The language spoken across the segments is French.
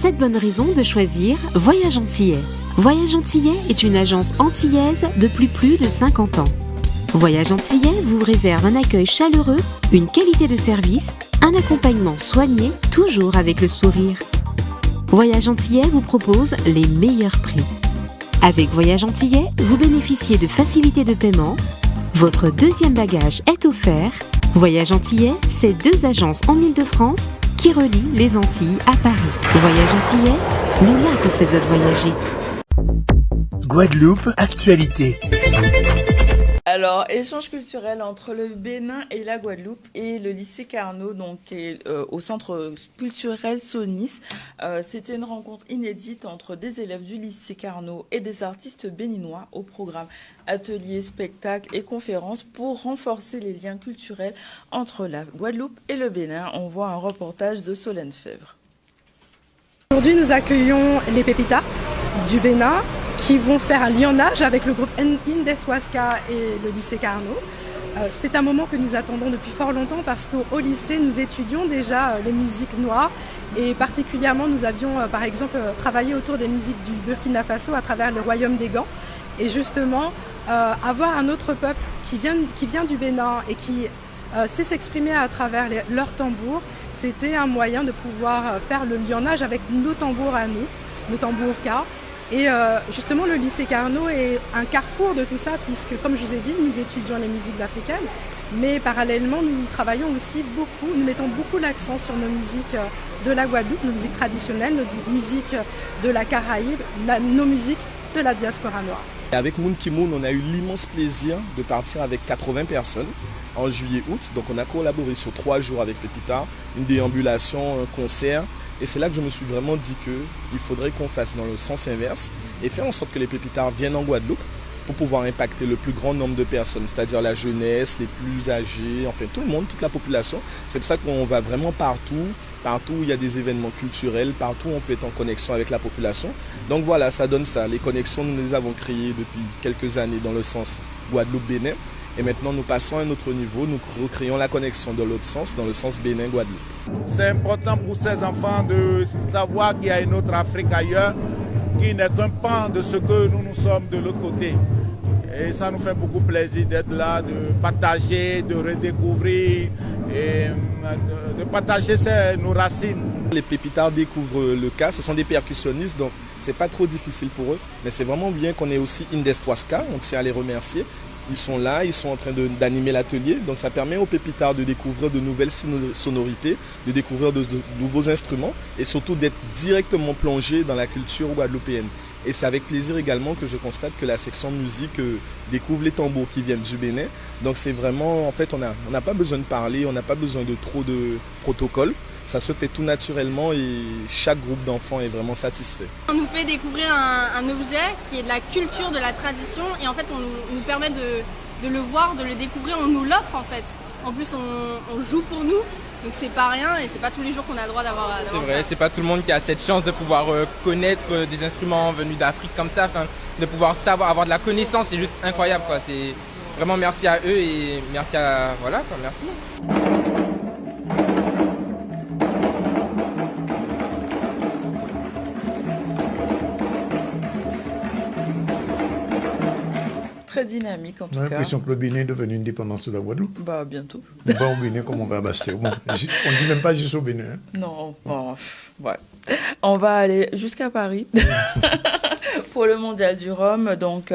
7 bonnes raisons de choisir Voyage Antillais. Voyage Antillais est une agence antillaise depuis plus de 50 ans. Voyage Antillais vous réserve un accueil chaleureux, une qualité de service, un accompagnement soigné, toujours avec le sourire. Voyage Antillais vous propose les meilleurs prix. Avec Voyage Antillais, vous bénéficiez de facilités de paiement. Votre deuxième bagage est offert. Voyage Antillais, c'est 2 agences en Île-de-France qui relient les Antilles à Paris. Voyage Antillais, nous là vous faisons voyager. Guadeloupe, actualité. Alors, échange culturel entre le Bénin et la Guadeloupe et le lycée Carnot, donc au centre culturel Sonis. C'était une rencontre inédite entre des élèves du lycée Carnot et des artistes béninois au programme ateliers, spectacles et conférences pour renforcer les liens culturels entre la Guadeloupe et le Bénin. On voit un reportage de Solène Fèvre. Aujourd'hui, nous accueillons les Pépites Art du Bénin qui vont faire un lionnage avec le groupe Indeswaska et le lycée Carnot. C'est un moment que nous attendons depuis fort longtemps parce qu'au lycée, nous étudions déjà les musiques noires et particulièrement, nous avions par exemple travaillé autour des musiques du Burkina Faso à travers le royaume des Gants. Et justement, avoir un autre peuple qui vient du Bénin et qui sait s'exprimer à travers leurs tambours, c'était un moyen de pouvoir faire le lionnage avec nos tambours à nous, nos tambours K. Et justement, le lycée Carnot est un carrefour de tout ça, puisque, comme je vous ai dit, nous étudions les musiques africaines, mais parallèlement, nous travaillons aussi beaucoup, nous mettons beaucoup l'accent sur nos musiques de la Guadeloupe, nos musiques traditionnelles, nos musiques de la Caraïbe, nos musiques de la diaspora noire. Avec Moon Kimoun, on a eu l'immense plaisir de partir avec 80 personnes en juillet-août. Donc on a collaboré sur 3 jours avec les Pépitards, une déambulation, un concert. Et c'est là que je me suis vraiment dit qu'il faudrait qu'on fasse dans le sens inverse et faire en sorte que les Pépitards viennent en Guadeloupe pour pouvoir impacter le plus grand nombre de personnes, c'est-à-dire la jeunesse, les plus âgés, enfin tout le monde, toute la population. C'est pour ça qu'on va vraiment partout où il y a des événements culturels, partout où on peut être en connexion avec la population. Donc voilà, ça donne ça. Les connexions, nous les avons créées depuis quelques années dans le sens Guadeloupe-Bénin. Et maintenant, nous passons à un autre niveau, nous recréons la connexion dans l'autre sens, dans le sens Bénin-Guadeloupe. C'est important pour ces enfants de savoir qu'il y a une autre Afrique ailleurs, qui n'est qu'un pan de ce que nous sommes de l'autre côté. Et ça nous fait beaucoup plaisir d'être là, de partager, de redécouvrir, et de partager nos racines. Les Pépitards découvrent le cas, ce sont des percussionnistes, donc c'est pas trop difficile pour eux. Mais c'est vraiment bien qu'on ait aussi Indeswaska, on tient à les remercier. Ils sont là, ils sont en train d'animer l'atelier, donc ça permet aux Pépitards de découvrir de nouvelles sonorités, de découvrir de nouveaux instruments et surtout d'être directement plongés dans la culture guadeloupéenne. Et c'est avec plaisir également que je constate que la section musique découvre les tambours qui viennent du Bénin. Donc c'est vraiment, en fait, on n'a pas besoin de parler, on n'a pas besoin de trop de protocoles. Ça se fait tout naturellement et chaque groupe d'enfants est vraiment satisfait. On nous fait découvrir un objet qui est de la culture, de la tradition et en fait on nous permet de le voir, de le découvrir, on nous l'offre en fait. En plus on joue pour nous, donc c'est pas rien et c'est pas tous les jours qu'on a le droit d'avoir C'est vrai, c'est pas tout le monde qui a cette chance de pouvoir connaître des instruments venus d'Afrique comme ça, de pouvoir savoir, avoir de la connaissance, c'est juste incroyable quoi. C'est vraiment merci à eux et merci à voilà quoi, merci. Très dynamique en tout cas. On a l'impression que le Bénin est devenu une dépendance de la Guadeloupe. Bah bientôt. On va au Bénin comme on va à Bastia. Bon, on ne dit même pas juste au Bénin. Hein. Non, bon, ouais. On va aller jusqu'à Paris pour le Mondial du Rhum. Donc,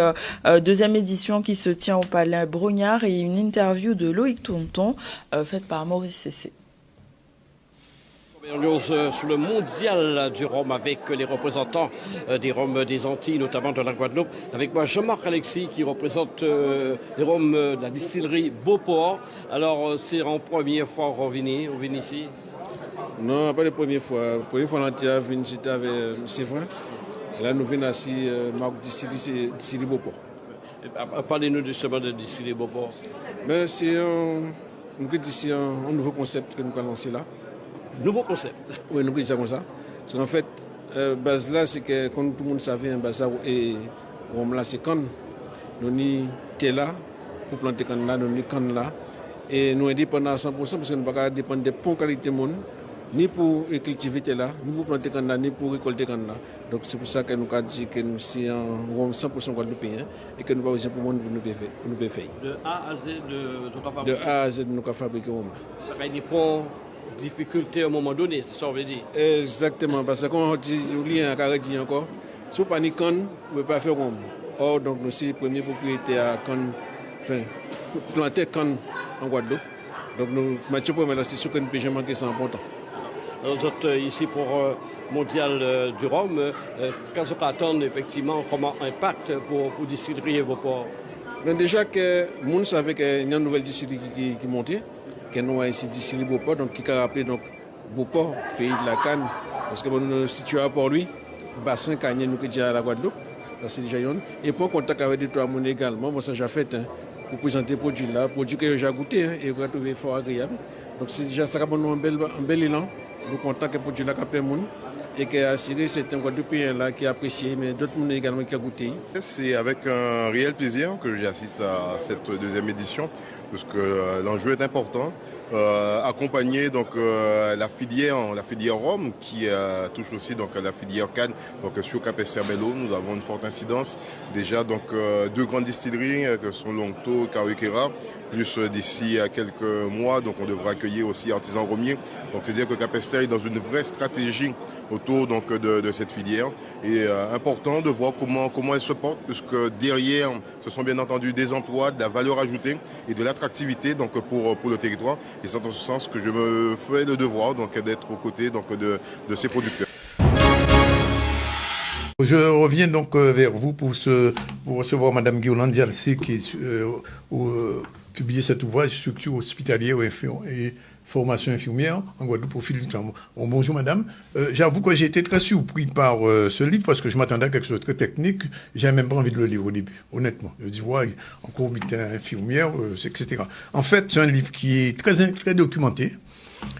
deuxième édition qui se tient au Palais Brognard et une interview de Loïc Tonton faite par Maurice Cessé. Sur le mondial du rhum avec les représentants des rhums des Antilles, notamment de la Guadeloupe. Avec moi, Jean-Marc Alexis qui représente les rhums de la distillerie Beauport. Alors, c'est en première fois qu'on vient ici? Non, pas la première fois. La première fois, on a venu c'était avec Séverin. Là, nous venons ici, Marc Distillerie Beauport. Parlez-nous justement de distillerie Beauport. Mais c'est un nouveau concept que nous avons lancé là. Nouveau concept. Oui, nous disons comme ça. C'est en fait, base là, c'est que comme tout le monde savait, un bazar et on là, c'est quand nous n'y là pour planter quand là, nous n'y quand là. Et nous indépendants à 100% parce que nous ne pouvons pas dépendre des bonnes qualités monde ni pour cultiver là, ni pour planter canne, ni pour récolter canne. Donc c'est pour ça que nous avons dit que nous sommes 100% guadeloupéens et que nous avons besoin pour nous faire. De A à Z de A à Z nous avons fabriqué. Il y a des difficultés à un moment donné, c'est ça on veut dire. Exactement, parce que quand on dit un carré dit encore, si vous n'avez pas de canne, vous ne pouvez pas faire rhum. Or, donc, nous sommes les premiers propriétaires à canne, enfin, planter canne en Guadeloupe. Donc, nous, Mathieu, c'est sûr que nous ne pouvons jamais manquer ça en bon temps. Nous sommes ici pour Mondial du Rhum. Qu'est-ce qu'on attend effectivement comme impact pour distillerie et Beauport? Déjà que le monde savait qu'il y a une nouvelle distillerie qui montait, que nous avons ici distillerie Beauport, donc qui a rappelé donc Beauport, pays de la canne, parce que nous nous situons à Port-Louis, bassin cannier nous qui déjà à la Guadeloupe, c'est déjà une. Et pour contact avec des trois monde également, moi ça j'ai fait pour présenter le produit là, produit que j'ai goûté et que j'ai trouvé fort agréable. Donc c'est déjà ça qui a un bel élan. Nous comptons que le produit là qui a plein de monde et qui a assuré c'est un Guadeloupéen là qui a apprécié, mais d'autres monde également qui a goûté. C'est avec un réel plaisir que j'assiste à cette deuxième édition, parce que l'enjeu est important. Accompagner donc la filière rhum qui touche aussi donc la filière canne. Donc sur Cap-Esther-Bello, nous avons une forte incidence. Déjà donc deux grandes distilleries que sont Longto, Kawekera, plus d'ici à quelques mois donc on devra accueillir aussi Artisans Romiers. Donc c'est dire que Cap-Esther est dans une vraie stratégie autour donc de cette filière. Et important de voir comment elle se porte, puisque derrière ce sont bien entendu des emplois, de la valeur ajoutée et de l'attractivité donc pour le territoire. Et c'est dans ce sens que je me fais le devoir donc d'être aux côtés donc de ces producteurs. Je reviens donc vers vous pour recevoir Madame Guirlande Dialcé qui publié cet ouvrage Structure hospitalière et formation infirmière en Guadeloupe au fil du temps. Bon, bonjour madame. J'avoue que j'ai été très surpris par ce livre parce que je m'attendais à quelque chose de très technique. J'ai même pas envie de le lire au début, honnêtement. Je dis, ouais, encore infirmière, etc. En fait, c'est un livre qui est très documenté.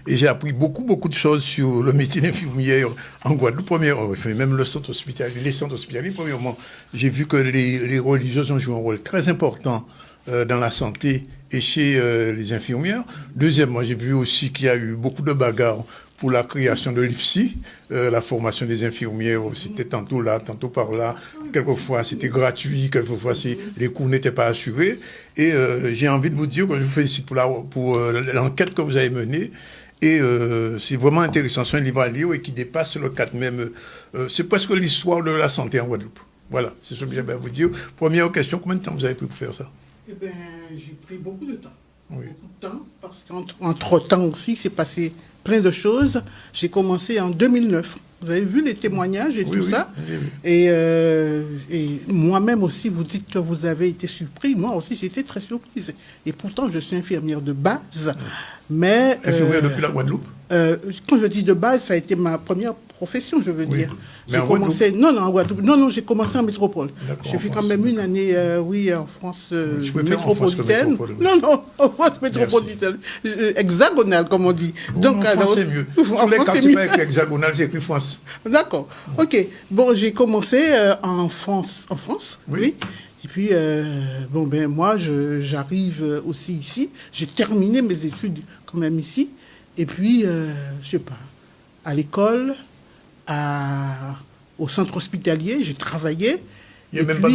Et j'ai appris beaucoup de choses sur le métier d'infirmière en Guadeloupe. Premièrement, même le centre hospitalier, les centres hospitaliers, premièrement, j'ai vu que les religieuses ont joué un rôle très important dans la santé et chez les infirmières. Deuxièmement, j'ai vu aussi qu'il y a eu beaucoup de bagarres pour la création de l'IFSI, la formation des infirmières, c'était tantôt là, tantôt par là. Quelquefois, c'était gratuit, quelquefois, les coûts n'étaient pas assurés. Et j'ai envie de vous dire que je vous félicite pour l'enquête que vous avez menée. Et c'est vraiment intéressant. C'est un livre à lire et qui dépasse le cadre même. C'est presque l'histoire de la santé en Guadeloupe. Voilà, c'est ce que j'avais à vous dire. Première question, combien de temps vous avez pris pour faire ça? Eh bien, j'ai pris beaucoup de temps. Oui. Beaucoup de temps, parce qu'entre-temps aussi, c'est passé plein de choses. J'ai commencé en 2009. Vous avez vu les témoignages et tout ça. Oui. Et moi-même aussi, vous dites que vous avez été surpris. Moi aussi, j'ai été très surprise. Et pourtant, je suis infirmière de base. Mais infirmière depuis la Guadeloupe? Quand je dis de base, ça a été ma première profession, je veux dire. Mais j'ai commencé, en Guadeloupe. Non, j'ai commencé en métropole. J'ai fait quand même une année, en France métropolitaine. Non, en France métropolitaine. Hexagonale, comme on dit. Donc, en France, c'est mieux. En France, c'est mieux. Hexagonale, j'ai écrit France. D'accord. Ok. Bon, j'ai commencé en France. Oui. Et puis, moi, j'arrive aussi ici. J'ai terminé mes études quand même ici. Et puis, je sais pas, à l'école, au centre hospitalier, j'ai travaillé. Il n'y a même pas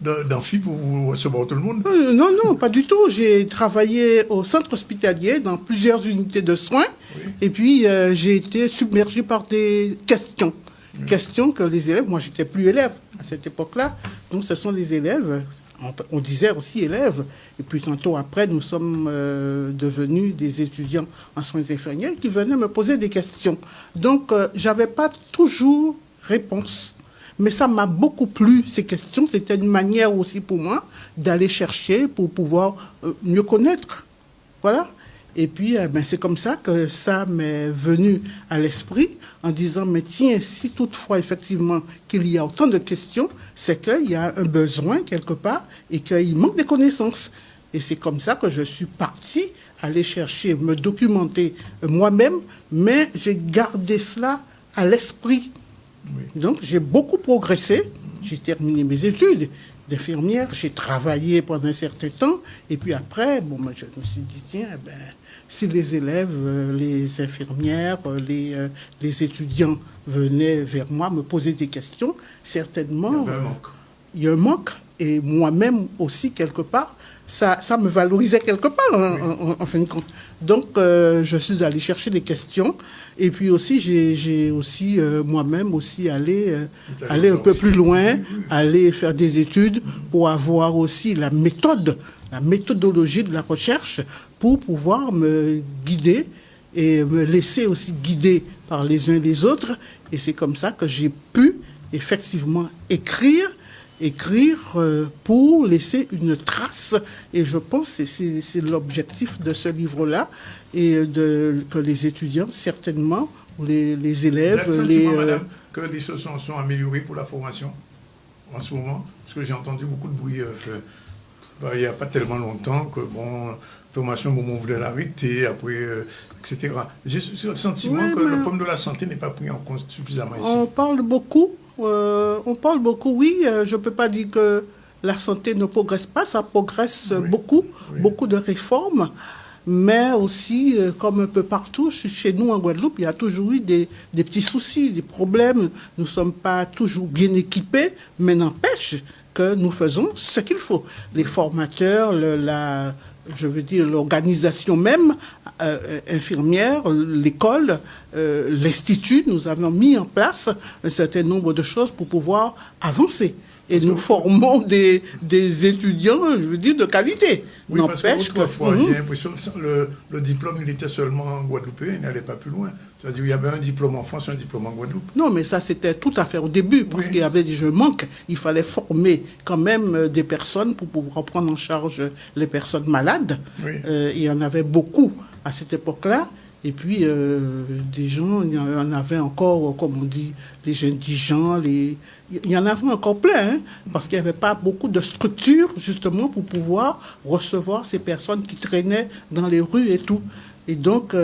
d'amphi pour recevoir tout le monde? Non, pas du tout. J'ai travaillé au centre hospitalier dans plusieurs unités de soins. Oui. Et puis, j'ai été submergé par des questions. Questions que les élèves, moi, j'étais plus élève à cette époque-là. Donc, ce sont les élèves, on disait aussi élèves. Et puis, tantôt après, nous sommes devenus des étudiants en soins infirmiers qui venaient me poser des questions. Donc, j'avais pas toujours réponse. Mais ça m'a beaucoup plu, ces questions. C'était une manière aussi pour moi d'aller chercher pour pouvoir mieux connaître. Voilà. Et puis, c'est comme ça que ça m'est venu à l'esprit en disant, mais tiens, si toutefois, effectivement, qu'il y a autant de questions, c'est qu'il y a un besoin quelque part et qu'il manque des connaissances. Et c'est comme ça que je suis partie aller chercher, me documenter moi-même, mais j'ai gardé cela à l'esprit. Oui. Donc, j'ai beaucoup progressé. J'ai terminé mes études, d'infirmière. J'ai travaillé pendant un certain temps. Et puis après, bon, moi, je me suis dit, tiens, ben, si les élèves, les infirmières, les étudiants venaient vers moi me poser des questions, certainement, il y a un manque. Et moi-même aussi, quelque part, ça me valorisait quelque part, en fin de compte. Donc, je suis allée chercher des questions. Et puis aussi, j'ai aussi moi-même aussi aller un peu plus loin, aller faire des études pour avoir aussi la méthodologie de la recherche pour pouvoir me guider et me laisser aussi guider par les uns et les autres. Et c'est comme ça que j'ai pu effectivement écrire pour laisser une trace. Et je pense que c'est l'objectif de ce livre-là, et que les étudiants, certainement, ou les élèves... Vous avez le sentiment, madame, que les choses sont améliorées pour la formation en ce moment? Parce que j'ai entendu beaucoup de bruit il n'y a pas tellement longtemps que, bon, formation, bon, on voulait l'arrêter, après, etc. J'ai le sentiment que le problème de la santé n'est pas pris en compte suffisamment ici. On parle beaucoup, oui. Je ne peux pas dire que la santé ne progresse pas, ça progresse beaucoup, beaucoup de réformes. Mais aussi, comme un peu partout, chez nous en Guadeloupe, il y a toujours eu des petits soucis, des problèmes. Nous ne sommes pas toujours bien équipés, mais n'empêche que nous faisons ce qu'il faut. Les formateurs, l'organisation même, infirmière, l'école, l'institut, nous avons mis en place un certain nombre de choses pour pouvoir avancer. Et nous formons des étudiants, je veux dire, de qualité. Oui, parce qu'autrefois, j'ai l'impression que le diplôme, il était seulement en Guadeloupe, il n'allait pas plus loin. C'est-à-dire qu'il y avait un diplôme en France et un diplôme en Guadeloupe. Non, mais ça, c'était tout à fait au début, parce qu'il y avait des manques. Il fallait former quand même des personnes pour pouvoir prendre en charge les personnes malades. Il y en avait beaucoup à cette époque-là. Et puis, des gens, il y en avait encore, comme on dit, les indigents, il y en avait encore plein, hein, parce qu'il n'y avait pas beaucoup de structures, justement, pour pouvoir recevoir ces personnes qui traînaient dans les rues et tout. Et donc,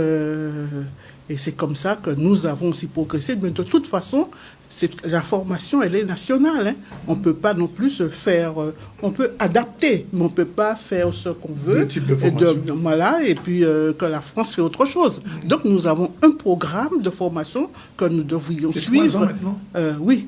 et c'est comme ça que nous avons aussi progressé. Mais de toute façon, la formation, elle est nationale. Hein. On ne peut pas non plus se faire... on peut adapter, mais on ne peut pas faire ce qu'on veut. Le type de formation. Et puis que la France fait autre chose. Donc nous avons un programme de formation que nous devrions suivre. 3 ans maintenant. Oui.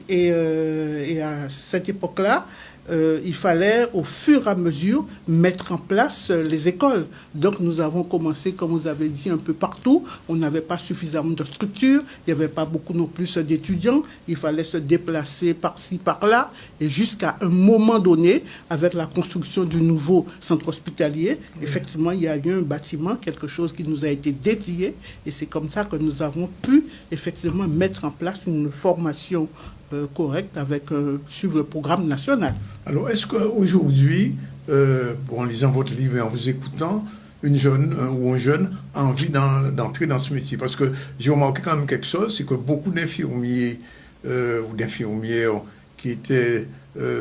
Et à cette époque-là, il fallait au fur et à mesure mettre en place les écoles. Donc nous avons commencé, comme vous avez dit, un peu partout. On n'avait pas suffisamment de structures, il n'y avait pas beaucoup non plus d'étudiants, il fallait se déplacer par-ci, par-là. Et jusqu'à un moment donné, avec la construction du nouveau centre hospitalier, effectivement, il y a eu un bâtiment, quelque chose qui nous a été dédié. Et c'est comme ça que nous avons pu effectivement mettre en place une formation correcte suivre le programme national. Alors, est-ce qu'aujourd'hui, en lisant votre livre et en vous écoutant, une jeune ou un jeune a envie d'entrer dans ce métier? Parce que j'ai remarqué quand même quelque chose, c'est que beaucoup d'infirmiers ou d'infirmières qui étaient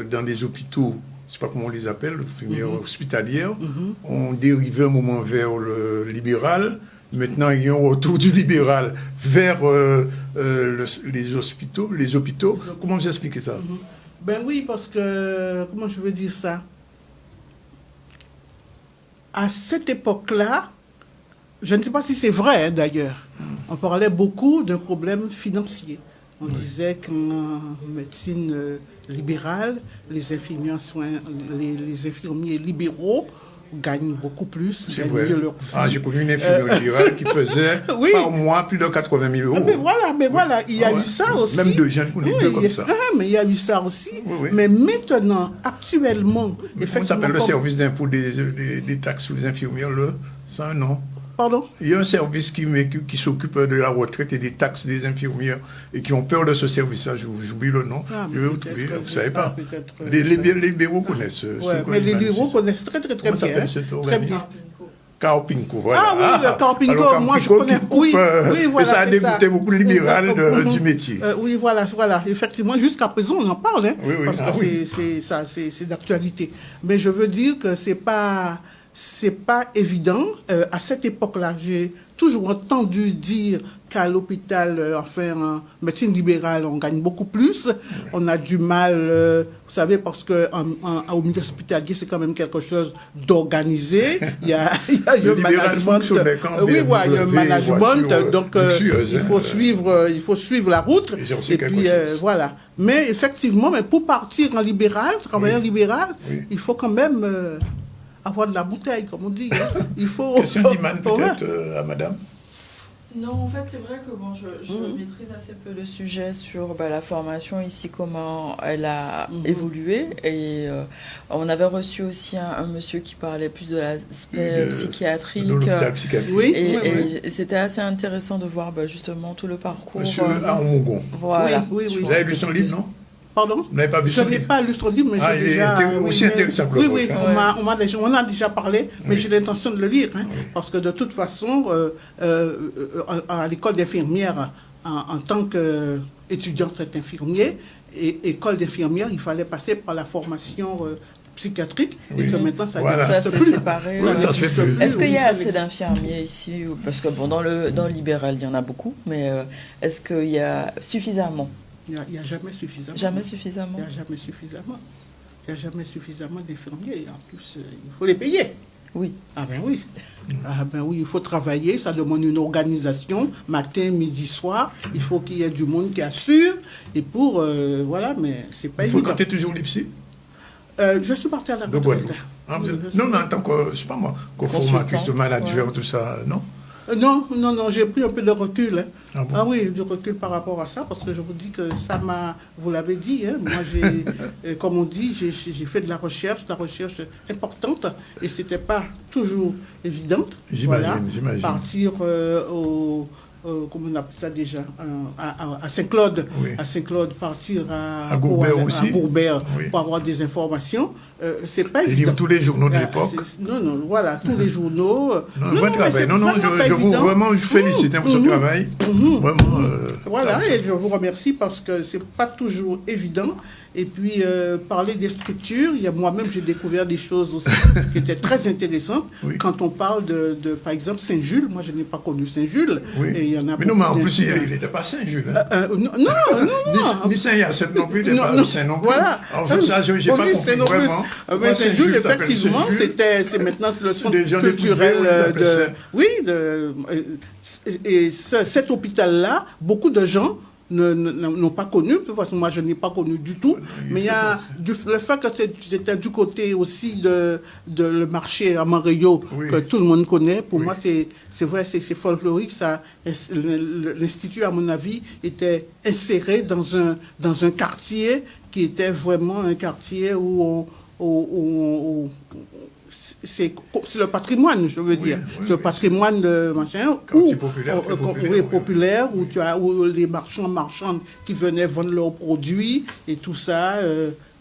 dans des hôpitaux, je ne sais pas comment on les appelle, infirmières hospitalières, ont dérivé un moment vers le libéral. Maintenant, il y a un retour du libéral vers les hôpitaux. Comment vous expliquez ça? Ben oui, parce que, comment je veux dire ça? À cette époque-là, je ne sais pas si c'est vrai d'ailleurs, on parlait beaucoup d'un problème financier. On disait qu'en médecine libérale, les infirmiers libéraux gagnent beaucoup plus, gagnent mieux leur vie. J'ai connu une infirmière libérale qui faisait par mois plus de 80 000 euros. Mais voilà, il y a eu ça aussi. Même deux jeunes comme ça. Mais il y a eu ça aussi. Mais maintenant, actuellement, effectivement... Ça s'appelle le service d'impôt des taxes sur les infirmières, c'est un nom. Pardon? Il y a un service qui s'occupe de la retraite et des taxes des infirmières et qui ont peur de ce service-là. J'oublie le nom. Je vais vous trouver. Vous ne savez pas. Les libéraux connaissent. Mais les libéraux connaissent très bien. Très bien. Carpinco, voilà. Ah oui, le Carpinco, moi je connais. Oui, voilà. Et ça a dégoûté beaucoup de libéral du métier. Oui, voilà. Effectivement, jusqu'à présent, on en parle, hein, parce que c'est d'actualité. Mais je veux dire que c'est pas évident. À cette époque-là, j'ai toujours entendu dire qu'à l'hôpital, en médecine libérale, on gagne beaucoup plus. On a du mal, vous savez, parce qu'au milieu hospitalier, c'est quand même quelque chose d'organisé. Il y a le management. Oui, il y a un management. Donc, il faut suivre la route. Et puis, voilà. Mais effectivement, pour partir en libéral, travailler en libéral, il faut quand même avoir de la bouteille, comme on dit. Hein. Il faut... Question d'Iman, peut-être, à madame. Non, en fait, c'est vrai que je maîtrise assez peu le sujet sur la formation ici, comment elle a évolué. Et on avait reçu aussi un monsieur qui parlait plus de l'aspect psychiatrique. De l'hôpital psychiatrique. Et c'était assez intéressant de voir justement tout le parcours. Monsieur Aomogon. Voilà. Oui. Vous avez lu son livre, non? Pardon? Vous n'avez pas vu Je n'ai pas lu son livre, mais j'ai déjà... aussi intéressant que oui, on en a déjà parlé, mais j'ai l'intention de le lire, parce que de toute façon, à l'école d'infirmière, en tant qu'étudiant, c'est infirmier, et école d'infirmière, il fallait passer par la formation psychiatrique, et que maintenant, ça n'existe plus. Est-ce qu'il y a assez d'infirmiers ici? Parce que dans le libéral, il y en a beaucoup, mais est-ce qu'il y a suffisamment? Il n'y a jamais suffisamment. Jamais suffisamment. Il n'y a jamais suffisamment. Il n'y a jamais suffisamment d'infirmiers. En plus, il faut les payer. Oui. Ah ben oui. Ah ben oui, il faut travailler. Ça demande une organisation, matin, midi, soir. Il faut qu'il y ait du monde qui assure. Et pour, voilà, mais c'est pas évident. Vous fréquentez toujours l'IPSI? Je suis parti à la retraite. Non, en tant que, je sais pas moi, co-formatrice de manager, tout ça, non? Non, j'ai pris un peu de recul. Ah, bon? Ah oui, du recul par rapport à ça, parce que je vous dis que ça m'a, vous l'avez dit, moi comme on dit, j'ai fait de la recherche importante, et c'était pas toujours évident. J'imagine. Partir comment on appelle ça déjà, à Saint-Claude, à Saint-Claude, partir à Gourbert pour avoir des informations, c'est pas évident. Lire tous les journaux de l'époque. Voilà, tous les journaux. Je félicite pour ce travail. Vraiment. Voilà, et je vous remercie parce que c'est pas toujours évident. Et puis, parler des structures, moi-même, j'ai découvert des choses aussi qui étaient très intéressantes. Quand on parle de par exemple, Saint-Jules, moi, je n'ai pas connu Saint-Jules. Et il y en a mais non, mais en plus, il n'était pas Saint-Jules. Non. Ni Saint-Hyacinthe non plus, il n'était pas Saint non plus. Voilà. Ça, je n'ai pas compris vraiment. Mais Saint-Jules, effectivement, c'est maintenant le centre culturel de... Oui, et cet hôpital-là, beaucoup de gens n'ont pas connu. De toute façon, moi, je n'ai pas connu du tout. Mais il y a le fait que c'était du côté aussi de le marché à Montréal, que tout le monde connaît. Pour moi, c'est vrai, c'est folklorique. L'Institut, à mon avis, était inséré dans un quartier qui était vraiment un quartier où c'est le patrimoine, je veux dire. C'est le patrimoine de machin, populaire, où les marchandes qui venaient vendre leurs produits et tout ça,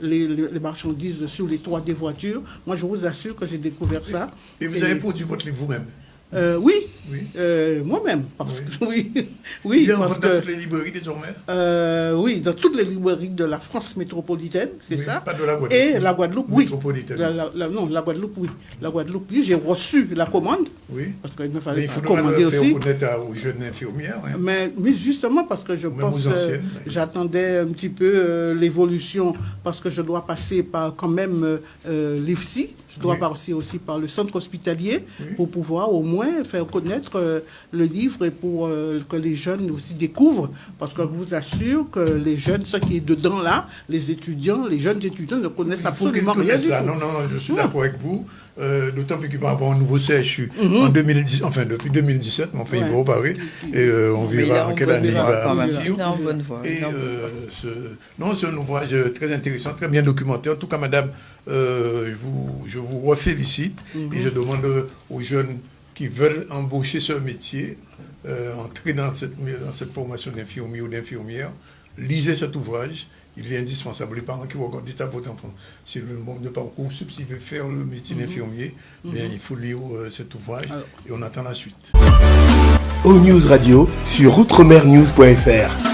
les marchandises sur les toits des voitures. Moi, je vous assure que j'ai découvert ça. Et vous avez produit votre livre vous-même? Oui. Moi-même. Parce que, oui. Il est en vente dans toutes les librairies désormais? Oui, dans toutes les librairies de la France métropolitaine, c'est ça. Pas de la Guadeloupe. Et la Guadeloupe, oui. Non, la Guadeloupe, oui. La Guadeloupe, oui. J'ai reçu la commande. Oui. Parce qu'il me fallait commander aussi. Il faut connaître aux jeunes infirmières. Mais justement, parce que je pense j'attendais un petit peu l'évolution, parce que je dois passer par quand même l'IFSI. Je dois passer aussi par le centre hospitalier pour pouvoir au moins faire connaître le livre et pour que les jeunes aussi découvrent. Parce que je vous assure que les jeunes, ceux qui sont dedans là, les jeunes étudiants ne connaissent absolument rien du tout. Non, je suis d'accord avec vous. D'autant plus qu'il va y avoir un nouveau CHU en 2010, enfin depuis 2017, mais enfin il va reparler et on verra en quelle année il va aboutir. C'est en bonne voie. C'est un ouvrage très intéressant, très bien documenté. En tout cas, madame, je vous refélicite et je demande aux jeunes qui veulent embaucher ce métier, entrer dans cette formation d'infirmier ou d'infirmière, lisez cet ouvrage. Il est indispensable. Les parents qui vont regarder à votre enfant, si le parcours subsidié faire le métier d'infirmier, bien, il faut lire cet ouvrage et on attend la suite. O News Radio sur outremernews.fr.